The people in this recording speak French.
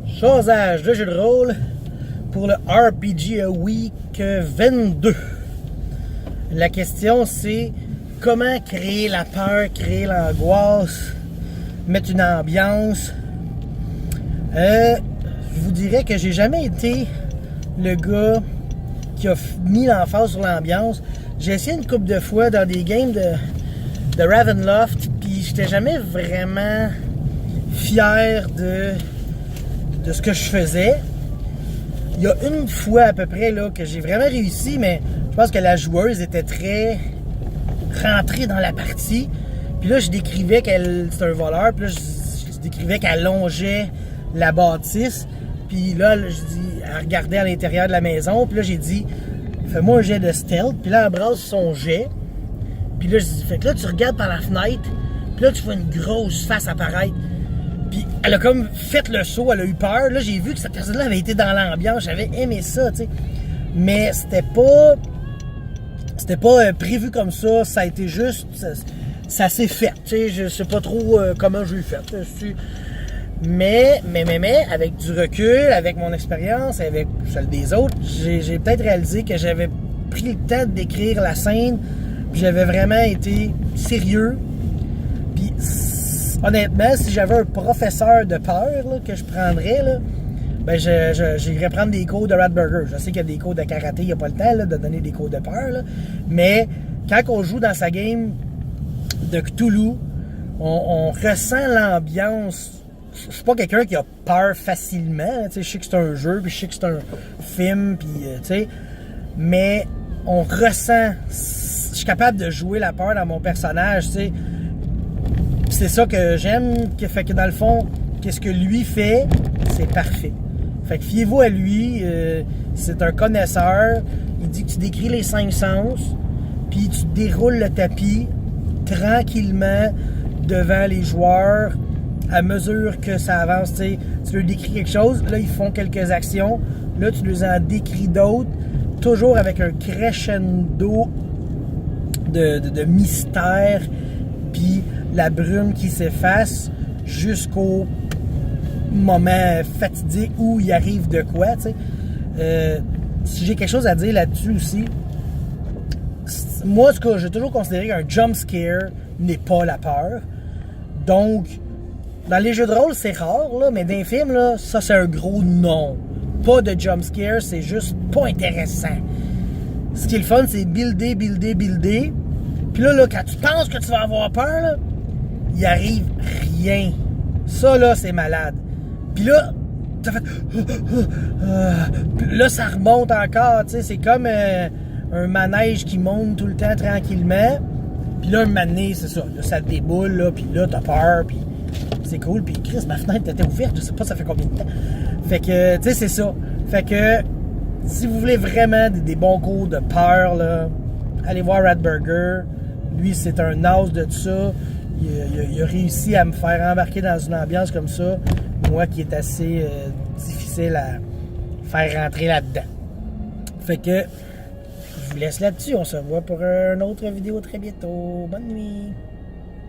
Chosage de jeu de rôle pour le RPG Week 22. La question c'est comment créer la peur, créer l'angoisse, mettre une ambiance. Je vous dirais que j'ai jamais été le gars qui a mis l'emphase sur l'ambiance. J'ai essayé une couple de fois dans des games de Ravenloft, puis j'étais jamais vraiment fier de ce que je faisais. Il y a une fois à peu près là, que j'ai vraiment réussi, mais je pense que la joueuse était très rentrée dans la partie. Puis là, je décrivais qu'elle c'était un voleur, puis là, je décrivais qu'elle longeait la bâtisse. Puis là, je dis, elle regardait à l'intérieur de la maison. Puis là, j'ai dit, fais-moi un jet de stealth. Puis là, elle brasse son jet. Puis là, je dis, fait que là, tu regardes par la fenêtre. Puis là, tu vois une grosse face apparaître. Puis elle a comme fait le saut, elle a eu peur. Là, j'ai vu que cette personne-là avait été dans l'ambiance. J'avais aimé ça, tu sais. Mais c'était pas prévu comme ça. Ça a été juste... Ça s'est fait, tu sais. Je sais pas trop comment je l'ai fait. Mais, avec du recul, avec mon expérience, avec celle des autres, j'ai peut-être réalisé que j'avais pris le temps de décrire la scène. Puis j'avais vraiment été sérieux. Puis... honnêtement, si j'avais un professeur de peur là, que je prendrais, là, ben j'irais prendre des cours de Ratburger. Je sais qu'il y a des cours de karaté, il n'y a pas le temps là, de donner des cours de peur. Là. Mais quand on joue dans sa game de Cthulhu, on ressent l'ambiance. Je suis pas quelqu'un qui a peur facilement. Je sais que c'est un jeu, puis je sais que c'est un film, puis mais on ressent. Je suis capable de jouer la peur dans mon personnage, tu sais. C'est ça que j'aime, fait que dans le fond, qu'est-ce que lui fait, c'est parfait. Fait que fiez-vous à lui, c'est un connaisseur, il dit que tu décris les 5 sens, puis tu déroules le tapis tranquillement devant les joueurs, à mesure que ça avance, tu leur décris quelque chose, là ils font quelques actions, là tu leur en décris d'autres, toujours avec un crescendo de mystère, puis la brume qui s'efface jusqu'au moment fatidique où il arrive de quoi, tu sais. Si j'ai quelque chose à dire là-dessus aussi, moi, en tout cas, j'ai toujours considéré qu'un jump scare n'est pas la peur. Donc, dans les jeux de rôle, c'est rare, là, mais dans les films, là, ça, c'est un gros non. Pas de jump scare, c'est juste pas intéressant. Ce qui est le fun, c'est builder. Puis là, quand tu penses que tu vas avoir peur, là, il arrive rien. Ça, là, c'est malade. Puis là, t'as fait... Puis là, ça remonte encore, tu sais. C'est comme un manège qui monte tout le temps tranquillement. Puis là, un moment donné, c'est ça. Là, ça déboule, là, puis là, t'as peur, puis c'est cool. Puis Chris, ma fenêtre était ouverte, je sais pas ça fait combien de temps. Fait que, tu sais, c'est ça. Fait que, si vous voulez vraiment des bons cours de peur, là, allez voir Ratburger. Lui, c'est un as de tout ça. Il a réussi à me faire embarquer dans une ambiance comme ça, moi qui est assez difficile à faire rentrer là-dedans. Fait que je vous laisse là-dessus. On se revoit pour une autre vidéo très bientôt. Bonne nuit!